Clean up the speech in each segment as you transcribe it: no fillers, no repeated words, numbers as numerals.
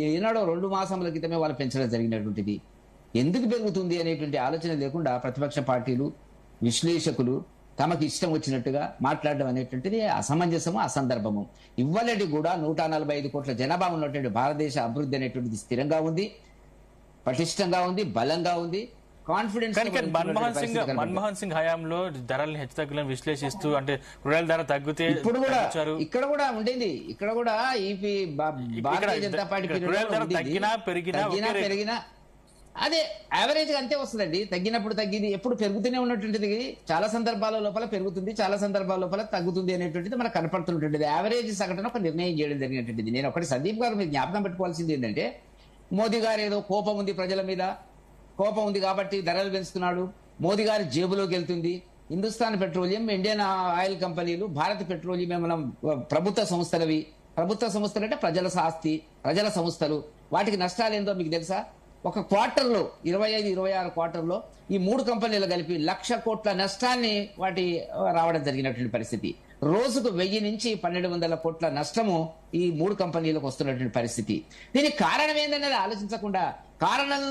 ఏనాడో 2 మాసముల క్రితమే వాళ్ళు పెంచడం జరిగినటువంటిది. ఎందుకు పెరుగుతుంది అనేటువంటి ఆలోచన లేకుండా ప్రతిపక్ష పార్టీలు, విశ్లేషకులు తమకు ఇష్టం వచ్చినట్టుగా మాట్లాడడం అనేటువంటిది అసమంజసము, అసందర్భము. ఇవ్వలేటి కూడా 145 కోట్ల జనాభా ఉన్నటువంటి భారతదేశ అభివృద్ధి అనేటువంటిది స్థిరంగా ఉంది, పటిష్టంగా ఉంది, బలంగా ఉంది. కాన్ఫిడెన్స్. మన్మోహన్ సింగ్ హయాంలో ధరలను హెచ్చుతగ్గులను విశ్లేషిస్తూ అంటే రూరల్ ధర తగ్గితే ఇప్పుడు కూడా ఇక్కడ కూడా ఉండేది. ఇక్కడ కూడా ఈ భారతీయ జనతా పార్టీ తగ్గినా పెరిగినా అదే యావరేజ్ అంతే వస్తుందండి. తగ్గినప్పుడు తగ్గింది, ఎప్పుడు పెరుగుతూనే ఉన్నటువంటిది. చాలా సందర్భాల లోపల పెరుగుతుంది, చాలా సందర్భాల లోపల తగ్గుతుంది అనేటువంటిది మనకు కనపడుతున్నటువంటిది. యావరేజ్ సగటున ఒక నిర్ణయం చేయడం జరిగినటువంటిది. నేను ఒకటి సందీప్ గారు మీరు జ్ఞాపకం పెట్టుకోవాల్సింది ఏంటంటే, మోదీ గారు ఏదో కోపం ఉంది, ప్రజల మీద కోపం ఉంది కాబట్టి ధరలు పెంచుతున్నాడు, మోదీ గారి జేబులోకి వెళ్తుంది. హిందుస్థాన్ పెట్రోలియం, ఇండియన్ ఆయిల్ కంపెనీలు, భారత్ పెట్రోలియం మనం ప్రభుత్వ సంస్థలవి. ప్రభుత్వ సంస్థలు అంటే ప్రజల ఆస్తి, ప్రజల సంస్థలు. వాటికి నష్టాలు ఏందో మీకు తెలుసా? ఒక క్వార్టర్లో 25-26 క్వార్టర్లో ఈ 3 కంపెనీలు కలిపి 1,00,000 కోట్ల నష్టాన్ని వాటి రావడం జరిగినటువంటి పరిస్థితి. రోజుకు 1000 నుంచి 1,200 కోట్ల నష్టము ఈ 3 కంపెనీలకు వస్తున్నటువంటి పరిస్థితి. దీనికి కారణం ఏందనేది ఆలోచించకుండా, కారణం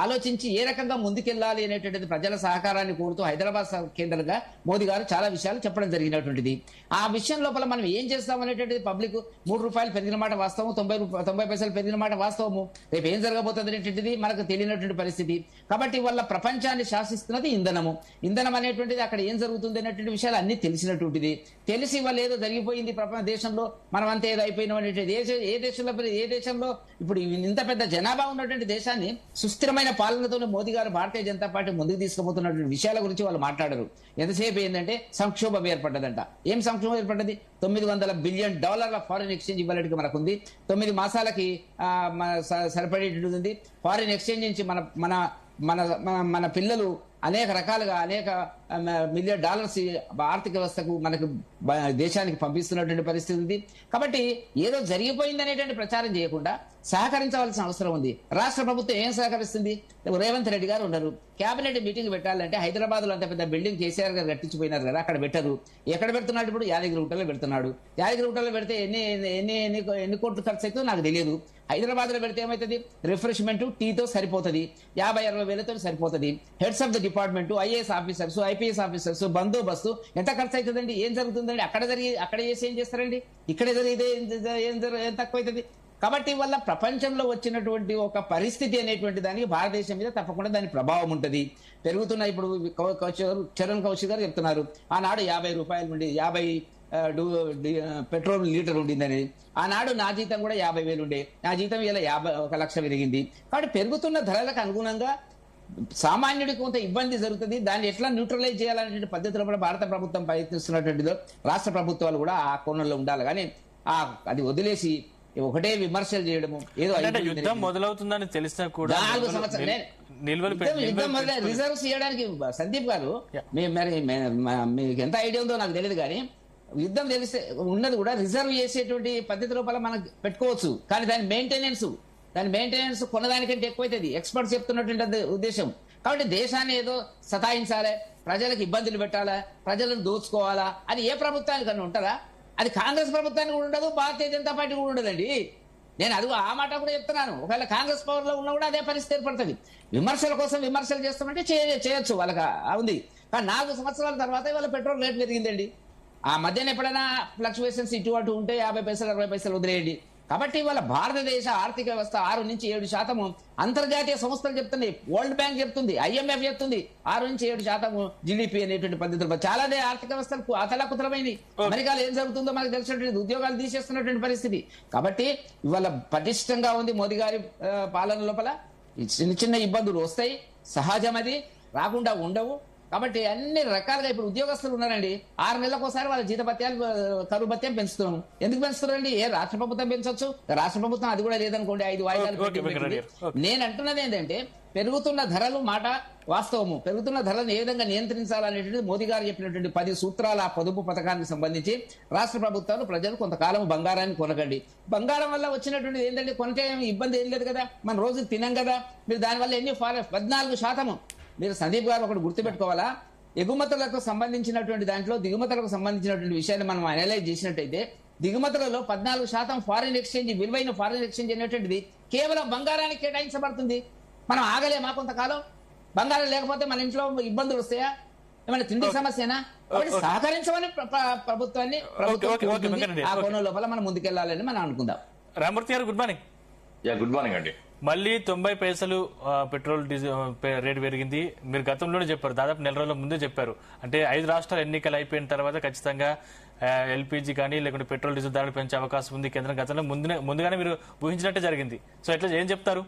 ఆలోచించి ఏ రకంగా ముందుకెళ్లాలి అనేటువంటిది ప్రజల సహకారాన్ని కోరుతూ హైదరాబాద్ కేంద్రంగా మోదీ గారు చాలా విషయాలు చెప్పడం జరిగినటువంటిది. ఆ విషయం లోపల మనం ఏం చేస్తాం అనేటువంటిది పబ్లిక్ 3 రూపాయలు పెరిగిన మాట వాస్తవం, 90 పైసలు పెరిగిన మాట వాస్తవము. రేపు ఏం జరగబోతుంది అనేటువంటిది మనకు తెలియనటువంటి పరిస్థితి. కాబట్టి వాళ్ళ ప్రపంచాన్ని శాసిస్తున్నది ఇంధనము. ఇంధనం అనేటువంటిది అక్కడ ఏం జరుగుతుంది అనేటువంటి విషయాలు అన్ని తెలిసినటువంటిది. తెలిసి వాళ్ళు ఏదో జరిగిపోయింది ప్రపంచ దేశంలో, మనం అంతా ఏదో అయిపోయినాం అనేటువంటి ఏ దేశంలో ఇప్పుడు ఇంత పెద్ద జనాభా ఉన్నటువంటి దేశాన్ని సుస్థిరమైన పాలనతో మోదీ గారు భారతీయ జనతా పార్టీ ముందుకు తీసుకుపోతున్నటువంటి విషయాల గురించి వాళ్ళు మాట్లాడరు. ఎంతసేపు ఏంటంటే సంక్షోభం ఏర్పడ్డదంట. ఏం సంక్షోభం ఏర్పడ్డది? $900 బిలియన్ ఫారిన్ ఎక్స్చేంజ్ ఇవ్వాలటికి మనకుంది. 9 మాసాలకి సరిపడేటది ఉంది. ఫారిన్ ఎక్స్చేంజ్ నుంచి మన పిల్లలు అనేక రకాలుగా అనేక $1 మిలియన్ ఆర్థిక వ్యవస్థకు మనకు దేశానికి పంపిస్తున్నటువంటి పరిస్థితి ఉంది. కాబట్టి ఏదో జరిగిపోయింది అనేటువంటి ప్రచారం చేయకుండా సహకరించవలసిన అవసరం ఉంది. రాష్ట్ర ప్రభుత్వం ఏం సహకరిస్తుంది? రేవంత్ రెడ్డి గారు ఉన్నారు. కేబినెట్ మీటింగ్ పెట్టాలంటే హైదరాబాద్ లో అంత పెద్ద బిల్డింగ్ కేసీఆర్ గారు కట్టించిపోయినారు కదా, అక్కడ పెట్టరు. ఎక్కడ పెడుతున్నాడు? ఇప్పుడు యాదగిరిగుట్టలో పెడుతున్నాడు. యాదగిరిగుట్టలో పెడితే ఎన్ని కోట్లు ఖర్చు అవుతుందో నాకు తెలియదు. హైదరాబాద్ లో పెడితే ఏమవుతుంది? రిఫ్రెష్మెంట్ టీతో సరిపోతుంది, 50-60 వేలతో సరిపోతుంది. Heads of the department, IAS officers, IPS officers, బందోబస్తు ఎంత ఖర్చు అవుతుందండి? ఏం జరుగుతుందండి? అక్కడ చేసి ఏం చేస్తారండి? ఇక్కడే జరిగితే ఏం తక్కువ అవుతుంది? కాబట్టి వల్ల ప్రపంచంలో వచ్చినటువంటి ఒక పరిస్థితి అనేటువంటి దానికి భారతదేశం మీద తప్పకుండా దాని ప్రభావం ఉంటుంది. పెరుగుతున్న ఇప్పుడు చరణ్ కౌశిక్ గారు చెప్తున్నారు, ఆనాడు 50 రూపాయల నుండి 50 పెట్రోల్ లీటర్ ఉండిందని. ఆనాడు నా జీతం కూడా 50,000 ఉండే, నా జీతం ఇలా 1,00,000 పెరిగింది. కాబట్టి పెరుగుతున్న ధరలకు అనుగుణంగా సామాన్యుడికి కొంత ఇబ్బంది జరుగుతుంది. దాన్ని ఎట్లా న్యూట్రలైజ్ చేయాలనే పద్ధతిలో కూడా భారత ప్రభుత్వం ప్రయత్నిస్తున్నటువంటిదో రాష్ట్ర ప్రభుత్వాలు కూడా ఆ కోణంలో ఉండాలి. కానీ అది వదిలేసి ఒకటే విమర్శలు చేయడము, ఏదో యుద్ధం మొదలవుతుందని తెలిసినా కూడా 4 సంవత్సరాలు రిజర్వ్స్ చేయడానికి సందీప్ గారు మీకు ఎంత ఐడియా ఉందో నాకు తెలియదు. కానీ యుద్ధం తెలిస్తే ఉన్నది కూడా రిజర్వ్ చేసేటువంటి పద్ధతి లోపల మనం పెట్టుకోవచ్చు. కానీ దాని మెయింటెనెన్స్ కొన్నదానికంటే ఎక్కువైతుంది. ఎక్స్పర్ట్స్ చెప్తున్నటువంటి ఉద్దేశం. కాబట్టి దేశాన్ని ఏదో సతాయించాలి, ప్రజలకు ఇబ్బందులు పెట్టాలా, ప్రజలను దోచుకోవాలా అని ఏ ప్రభుత్వానికన్నా ఉంటుందా? అది కాంగ్రెస్ ప్రభుత్వానికి కూడా ఉండదు, భారతీయ జనతా పార్టీ కూడా ఉండదండి. నేను అది ఆ మాట కూడా చెప్తున్నాను. ఒకవేళ కాంగ్రెస్ పవర్ లో ఉన్నా కూడా అదే పరిస్థితి ఏర్పడుతుంది. విమర్శల కోసం విమర్శలు చేస్తామంటే చేయొచ్చు, వాళ్ళకి ఉంది. కానీ 4 సంవత్సరాల తర్వాత ఇవాళ పెట్రోల్ రేట్ పెరిగిందండి. ఆ మధ్యన ఎప్పుడైనా ఫ్లక్చువేషన్స్ ఇటు అటు ఉంటే 50 పైసలు 60 పైసలు వదిలేయండి. కాబట్టి ఇవాళ భారతదేశ ఆర్థిక వ్యవస్థ 6-7% అంతర్జాతీయ సంస్థలు చెప్తున్నాయి, వరల్డ్ బ్యాంక్ చెప్తుంది, IMF చెప్తుంది 6-7% జీడీపీ అనేటువంటి పద్ధతులు. చాలానే ఆర్థిక వ్యవస్థలు అతలాకుతలమైనవి. అమెరికాలో ఏం జరుగుతుందో మనకు తెలిసినటువంటి ఉద్యోగాలు తీసేస్తున్నటువంటి పరిస్థితి. కాబట్టి ఇవాళ పటిష్టంగా ఉంది మోదీ గారి పాలన లోపల. చిన్న ఇబ్బందులు వస్తాయి, సహజం, అది రాకుండా ఉండవు. కాబట్టి అన్ని రకాలుగా ఇప్పుడు ఉద్యోగస్తులు ఉన్నారండి, 6 నెలలకు ఒకసారి వాళ్ళ జీతభత్యాలు కరువు భత్యం పెంచుతున్నాము. ఎందుకు పెంచుతున్నారండి? ఏ రాష్ట్ర ప్రభుత్వం పెంచొచ్చు, రాష్ట్ర ప్రభుత్వం అది కూడా లేదనుకోండి, 5 వాయిదాలు. నేను అంటున్నది ఏంటంటే పెరుగుతున్న ధరలు మాట వాస్తవము. పెరుగుతున్న ధరలను ఏ విధంగా నియంత్రించాలనేటువంటి మోదీ గారు చెప్పినటువంటి 10 సూత్రాల పొదుపు పథకానికి సంబంధించి రాష్ట్ర ప్రభుత్వాలు ప్రజలు కొంతకాలం బంగారాన్ని కొనకండి. బంగారం వల్ల వచ్చినటువంటి ఏంటంటే కొంటే ఇబ్బంది ఏం లేదు కదా, మనం రోజు తినం కదా. మీరు దానివల్ల ఎన్ని 14%. మీరు సందీప్ గారు ఒకటి గుర్తుపెట్టుకోవాలా, ఎగుమతులకు సంబంధించినటువంటి దాంట్లో దిగుమతులకు సంబంధించినటువంటి విషయాన్ని మనం అనలైజ్ చేసినట్టయితే దిగుమతులలో 14% ఫారిన్ ఎక్స్చేంజ్, విలువైన ఫారిన్ ఎక్స్చేంజ్ అనేటువంటిది కేవలం బంగారానికి కేటాయించబడుతుంది. మనం ఆగలేమా కొంతకాలం? బంగారం లేకపోతే మన ఇంట్లో ఇబ్బందులు వస్తాయా? ఏమైనా తిండి సమస్యనా? కాబట్టి సహకరించమని ప్రభుత్వాన్ని ఆ కోణం లోపల మనం ముందుకెళ్లాలని మనం అనుకుందాం. రామూర్తి గారు, గుడ్ మార్నింగ్. గుడ్ మార్నింగ్ అండి. మళ్ళీ 90 పైసలు పెట్రోల్ డీజిల్ రేటు పెరిగింది. మీరు గతంలోనే చెప్పారు, దాదాపు నెల రోజుల ముందే చెప్పారు. అంటే 5 రాష్ట్రాల ఎన్నికలు అయిపోయిన తర్వాత ఖచ్చితంగా ఎల్పీజీ కానీ లేకుంటే పెట్రోల్ డీజిల్ ధరలు పెంచే అవకాశం ఉంది కేంద్రం. గతంలో ముందుగానే మీరు ఊహించినట్టే జరిగింది. సో ఎట్లా ఏం చెప్తారు?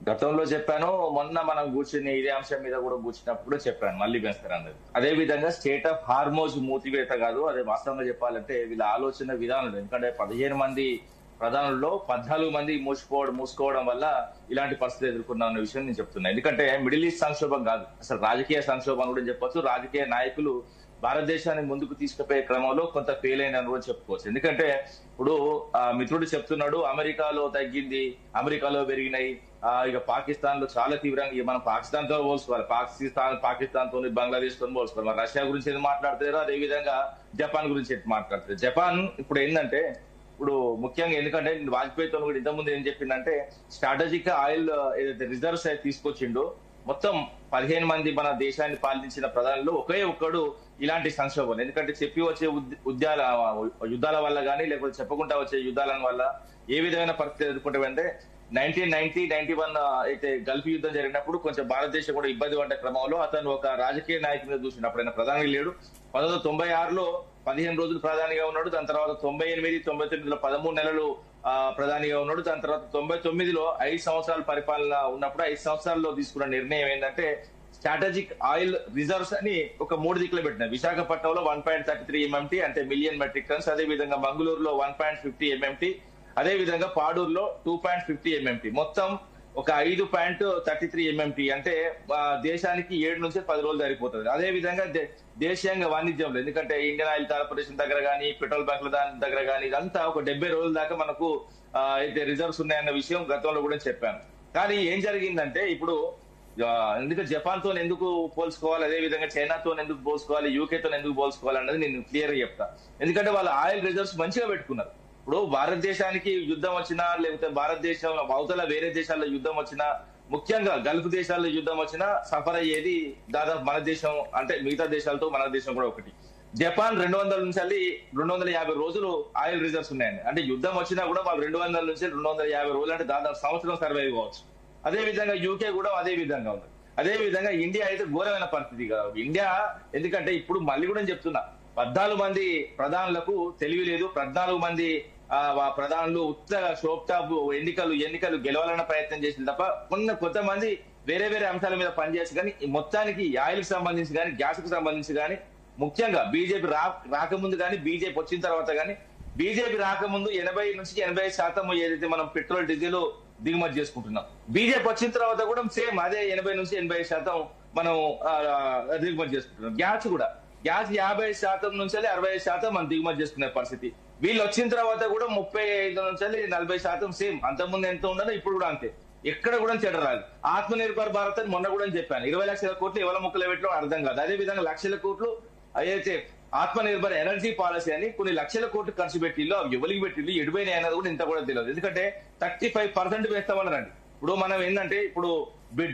గతంలో చెప్పాను, మొన్న మనం కూర్చుని ఇదే అంశం మీద కూడా కూర్చున్నప్పుడు చెప్పాను మళ్ళీ పెంచుతారు అన్నది. అదే విధంగా స్టేట్ ఆఫ్ హార్మోజ్ మూతివేత కాదు, అదే వాస్తవంగా చెప్పాలంటే వీళ్ళ ఆలోచన విధానం. ఎందుకంటే 15 మంది ప్రధానుల్లో 14 మంది మూసుకోవడం వల్ల ఇలాంటి పరిస్థితి ఎదుర్కొన్న విషయం నేను చెప్తున్నా. ఎందుకంటే మిడిల్ ఈస్ట్ సంక్షోభం కాదు, అసలు రాజకీయ సంక్షోభం కూడా చెప్పొచ్చు. రాజకీయ నాయకులు భారతదేశాన్ని ముందుకు తీసుకుపోయే క్రమంలో కొంత ఫెయిల్ అయిన కూడా చెప్పుకోవచ్చు. ఎందుకంటే ఇప్పుడు మిత్రుడు చెప్తున్నాడు అమెరికాలో తగ్గింది, అమెరికాలో పెరిగినాయి, ఇక పాకిస్తాన్ లో చాలా తీవ్రంగా, మనం పాకిస్తాన్ తో పోల్చుకోవాలి, పాకిస్తాన్ తో బంగ్లాదేశ్ తో పోల్చుకోవాలి. మరి రష్యా గురించి ఏది మాట్లాడతారో అదే విధంగా జపాన్ గురించి ఎట్లా మాట్లాడతారు. జపాన్ ఇప్పుడు ఏంటంటే, ఇప్పుడు ముఖ్యంగా ఎందుకంటే వాజ్పేయితో కూడా ఇంతకుముందు ఏం చెప్పిందంటే స్ట్రాటజిక్ ఆయిల్ ఏదైతే రిజర్వ్స్ అయితే తీసుకొచ్చిండో మొత్తం 15 మంది మన దేశాన్ని పాలించిన ప్రధానులు ఒకే ఒక్కడు ఇలాంటి సంక్షోభం. ఎందుకంటే చెప్పి వచ్చే యుద్ధాల వల్ల కానీ లేకపోతే చెప్పకుండా వచ్చే యుద్ధాల వల్ల ఏ విధమైన పరిస్థితి ఎదుర్కొంటామంటే 1990-91 అయితే గల్ఫ్ యుద్ధం జరిగినప్పుడు కొంచెం భారతదేశం కూడా ఇబ్బంది పడ్డ క్రమంలో అతను ఒక రాజకీయ నాయకుడిగా చూసినప్పుడు ఆయన ప్రధాని లేడు. 1996లో 15 రోజులు ప్రధానిగా ఉన్నాడు. దాని తర్వాత 98-99లో 13 నెలలు ప్రధానిగా ఉన్నాడు. దాని తర్వాత 99లో 5 సంవత్సరాల పరిపాలన ఉన్నప్పుడు 5 సంవత్సరాల్లో తీసుకున్న నిర్ణయం ఏంటంటే స్ట్రాటజిక్ ఆయిల్ రిజర్వ్స్ అని ఒక 3 దిక్కులు పెట్టినాయి. విశాఖపట్నంలో 1.33 MMT అంటే మిలియన్ మెట్రిక్ టన్స్, అదే విధంగా మంగళూరులో 1.50 MMT, అదే విధంగా పాడూరులో 2.50 MMT, మొత్తం ఒక 5.33 MMT అంటే దేశానికి 7 నుంచి 10 రోజులు సరిపోతుంది. అదే విధంగా దేశీయంగా వాణిజ్యంలో, ఎందుకంటే ఇండియన్ ఆయిల్ కార్పొరేషన్ దగ్గర కానీ పెట్రోల్ బంక్ల దగ్గర కానీ ఇదంతా ఒక 70 రోజుల దాకా మనకు అయితే రిజర్వ్స్ ఉన్నాయన్న విషయం గతంలో కూడా చెప్పాను. కానీ ఏం జరిగిందంటే ఇప్పుడు ఎందుకంటే జపాన్ తో ఎందుకు పోల్చుకోవాలి, అదే విధంగా చైనాతో ఎందుకు పోల్చుకోవాలి, యూకేతో ఎందుకు పోల్చుకోవాలి అన్నది నేను క్లియర్ గా చెప్తా. ఎందుకంటే వాళ్ళ ఆయిల్ రిజర్వ్స్ మంచిగా పెట్టుకున్నారు. ఇప్పుడు భారతదేశానికి యుద్ధం వచ్చినా లేకపోతే భారతదేశం అవతల వేరే దేశాల్లో యుద్ధం వచ్చినా, ముఖ్యంగా గల్ఫ్ దేశాల్లో యుద్ధం వచ్చినా సఫర్ అయ్యేది దాదాపు మన దేశం, అంటే మిగతా దేశాలతో మన దేశం కూడా ఒకటి. జపాన్ 200 నుంచి 250 రోజులు ఆయిల్ రిజర్వ్స్ ఉన్నాయండి. అంటే యుద్ధం వచ్చినా కూడా వాళ్ళు 200 నుంచి 250 రోజులు అంటే దాదాపు సంవత్సరం సర్వైవ్ కావచ్చు. అదే విధంగా యూకే కూడా అదే విధంగా ఉంది. అదే విధంగా ఇండియా అయితే ఘోరమైన పరిస్థితి కాదు. ఇండియా ఎందుకంటే ఇప్పుడు మళ్ళీ కూడా చెప్తున్నా, 14 మంది ప్రధానులకు తెలివి లేదు. 14 మంది ప్రధానులు ఉత్తర షోప్టాప్ ఎన్నికలు గెలవాలన్న ప్రయత్నం చేసింది తప్ప కొంతమంది వేరే వేరే అంశాల మీద పనిచేసి కానీ మొత్తానికి ఆయిల్ కి సంబంధించి కానీ గ్యాస్ కు సంబంధించి కానీ, ముఖ్యంగా బీజేపీ రాకముందు కానీ బీజేపీ వచ్చిన తర్వాత కానీ, బీజేపీ రాకముందు 80 నుంచి 85% ఏదైతే మనం పెట్రోల్ డీజిల్ దిగుమతి చేసుకుంటున్నాం, బీజేపీ వచ్చిన తర్వాత కూడా సేమ్ అదే 80 నుంచి 80% మనం దిగుమతి చేసుకుంటున్నాం. గ్యాస్ 50% నుంచి 60% మనం దిగుమతి చేసుకునే పరిస్థితి. వీళ్ళు వచ్చిన తర్వాత కూడా 35 నుంచి 40% సేమ్. అంతకుముందు ఎంత ఉండదో ఇప్పుడు కూడా అంతే. ఎక్కడ కూడా తేడా రాదు. ఆత్మ నిర్భర్ భారత్ అని మొన్న కూడా చెప్పాను. 20 లక్షల కోట్లు ఎవరి ముక్కలు పెట్టడం అర్థం కాదు. అదే విధంగా లక్షల కోట్లు అయితే ఆత్మ నిర్భర్ ఎనర్జీ పాలసీ అని కొన్ని లక్షల కోట్లు ఖర్చు పెట్టిల్లో అవి ఎవరికి పెట్టిల్లు ఎడిపోయినాయి అన్నది కూడా ఇంత కూడా తెలియదు. ఎందుకంటే 35% వేస్తామన్నారండి. ఇప్పుడు మనం ఏంటంటే ఇప్పుడు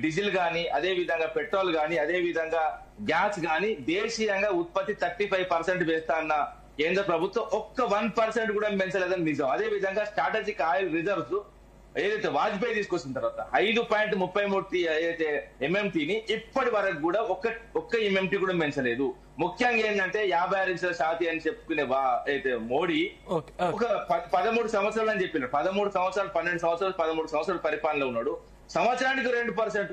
డీజిల్ కానీ అదే విధంగా పెట్రోల్ కానీ అదే విధంగా గ్యాస్ కానీ దేశీయంగా ఉత్పత్తి 35% వేస్తా అన్న కేంద్ర ప్రభుత్వం ఒక్క 1% కూడా పెంచలేదని నిజం. అదే విధంగా స్ట్రాటజిక్ ఆయిల్ రిజర్వ్స్ ఏదైతే వాజ్పేయి తీసుకొచ్చిన తర్వాత 5.33 ఏదైతే MMTని ఇప్పటి వరకు కూడా ఒక్క MMT కూడా పెంచలేదు. ముఖ్యంగా ఏంటంటే 56 ఇంచుల ఛాతీ అని చెప్పుకునే అయితే మోడీ ఒక 13 సంవత్సరాలు అని చెప్పినాడు. 13 సంవత్సరాలు 12 సంవత్సరాలు 13 సంవత్సరాలు పరిపాలనలో ఉన్నాడు. సంవత్సరానికి 2%,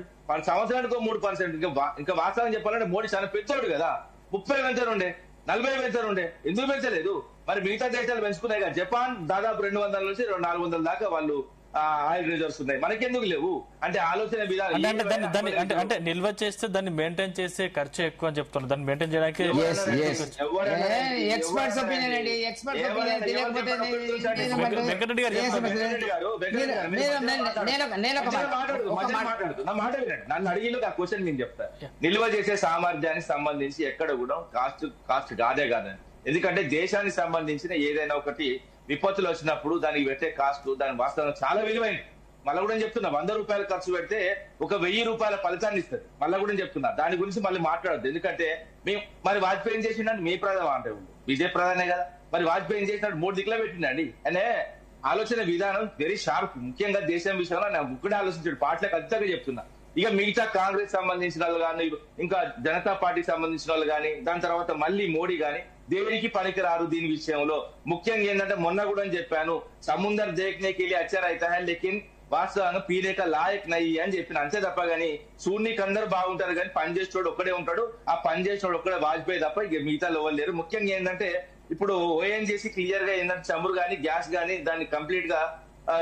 సంవత్సరానికి 3%. ఇంకా వాస్తవం చెప్పాలంటే మోడీ చాలా పెద్దోడు కదా. 30 పెంచనుండే, 40 పెంచనుండే, ఎందుకు పెంచలేదు? మరి మిగతా దేశాలు పెంచుకున్నాయి కదా. జపాన్ దాదాపు 200 నుంచి 400 దాకా వాళ్ళు ఆయిల్ రిజర్వ్స్ ఉన్నాయి, మనకెందుకు లేవు? అంటే ఆలోచన విధానం అంటే నిల్వ చేస్తే దాన్ని మెయింటైన్ చేసే ఖర్చు ఎక్కువ అని చెప్తున్నారు. దాన్ని మెయింటైన్ చేయడానికి ఎక్స్పర్ట్స్ ఒపీనియన్ అండి. ఎక్స్పర్ట్స్ ఒపీనియన్ తెలియకపోతే వెంకటరెడ్డి గారు నా మాట వినండి. నన్ను అడిగిన ఆ క్వశ్చన్ నేను చెప్తాను. నిల్వ చేసే సామర్థ్యానికి సంబంధించి ఎక్కడ కూడా కాస్ట్ కాదే కాదని ఎందుకంటే దేశానికి సంబంధించిన ఏదైనా ఒకటి విపత్తులు వచ్చినప్పుడు దానికి పెట్టే కాస్ట్ దాని వాస్తవం చాలా విలువైంది. మళ్ళీ కూడా చెప్తున్నా, 100 రూపాయలు ఖర్చు పెడితే ఒక 1000 రూపాయల ఫలితాన్ని ఇస్తుంది. మళ్ళీ కూడా చెప్తున్నా, దాని గురించి మళ్ళీ మాట్లాడద్దు. ఎందుకంటే మేము మరి వాజ్పేయి ఏం చేసిండంటే మీ ప్రధాన అంటే బీజేపీ ప్రధానే కదా, మరి వాజ్పేయి ఏం చేసినట్టు 3 దిక్కులో పెట్టిండండి. అనే ఆలోచన విధానం వెరీ షార్ప్. ముఖ్యంగా దేశం విషయంలో నా ముగ్గుడే ఆలోచించాడు. పార్టీలకు ఖచ్చితంగా చెప్తున్నా. ఇక మిగతా కాంగ్రెస్ సంబంధించిన వాళ్ళు కానీ, ఇంకా జనతా పార్టీకి సంబంధించిన వాళ్ళు కానీ, దాని తర్వాత మళ్ళీ మోడీ కానీ దేనికి పనికిరారు దీని విషయంలో. ముఖ్యంగా ఏంటంటే మొన్న కూడా చెప్పాను, సముందర్ దేఖ్నేకి వెళ్ళి అచ్చర్ అయితే లేకిన్ వాస్తవంగా పీలేక లాయక్ నయ్యి అని చెప్పిన, అంతే తప్ప గానీ సూర్యునికి అందరూ బాగుంటారు కానీ పనిచేసేవాడు ఒక్కడే ఉంటాడు. ఆ పనిచేసేవాడు ఒక్కడే వాజ్పేయి తప్ప ఇక మిగతా ఎవరు లేరు. ముఖ్యంగా ఏంటంటే ఇప్పుడు ఓఎన్జీసీ క్లియర్ గా ఏంటంటే చమురు గానీ గ్యాస్ గానీ దాన్ని కంప్లీట్ గా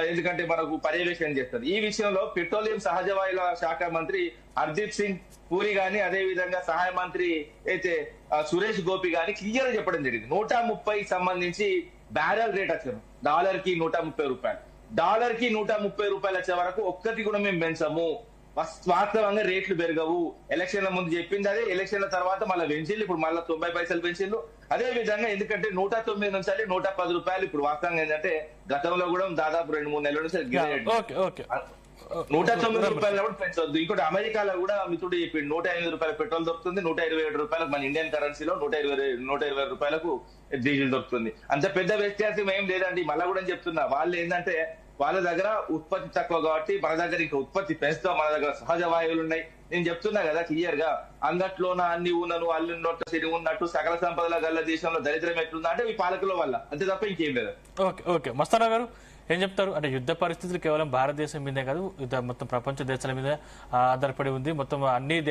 ఎందుకంటే మనకు పర్యవేక్షణ చేస్తారు. ఈ విషయంలో పెట్రోలియం సహజ వాయువుల శాఖ మంత్రి హర్దీప్ సింగ్ పూరి గాని, అదే విధంగా సహాయ మంత్రి అయితే సురేష్ గోపి గాని క్లియర్ గా చెప్పడం జరిగింది. 130 సంబంధించి బ్యారెల్ రేట్ వచ్చారు. డాలర్ కి 130 రూపాయలు, డాలర్ కి 130 రూపాయలు వచ్చే వరకు ఒక్కటి కూడా మేము పెంచము. వాస్తవంగా రేట్లు పెరగవు. ఎలక్షన్ల ముందు చెప్పింది అదే, ఎలక్షన్ల తర్వాత మళ్ళీ పెంచిల్లు, ఇప్పుడు మళ్ళీ 90 పైసలు పెంచిల్లు. అదే విధంగా ఎందుకంటే 109 నుంచి 110 రూపాయలు. ఇప్పుడు వాస్తవంగా ఏంటంటే గతంలో కూడా దాదాపు 2-3 నెలల నుంచి 109 రూపాయలు కూడా పెంచవద్దు. ఇంకోటి అమెరికాలో కూడా మిత్రుడు చెప్పిండు 108 రూపాయల పెట్రోల్ దొరుకుతుంది, 127 రూపాయలకు మన ఇండియన్ కరెన్సీలో 120 రూపాయలకు డీజిల్ దొరుకుతుంది. అంత పెద్ద వ్యత్యాసం ఏం లేదండి. మళ్ళా కూడా చెప్తున్నా, వాళ్ళు ఏంటంటే వాళ్ళ దగ్గర ఉత్పత్తి తక్కువ కాబట్టి మన దగ్గర ఇంకా ఉత్పత్తి పెంచుతాం. మన దగ్గర సహజ వాయువులు ఉన్నాయి. నేను చెప్తున్నా కదా క్లియర్ గా, అంగట్లోన అన్ని ఊనను అల్లున్నట్టు సిరి ఉన్నట్టు సకల సంపదల గల్ల దేశంలో దరిద్రం ఎట్లుందా అంటే ఈ పాలకుల వల్ల, అంతే తప్ప ఇంకేం లేదు. ఓకే మస్తానా గారు ఏం చెప్తారు? అంటే యుద్ధ పరిస్థితులు కేవలం భారతదేశం మీదే కాదు, మొత్తం ప్రపంచ దేశాల మీద ఆధారపడి ఉంది. మొత్తం అన్ని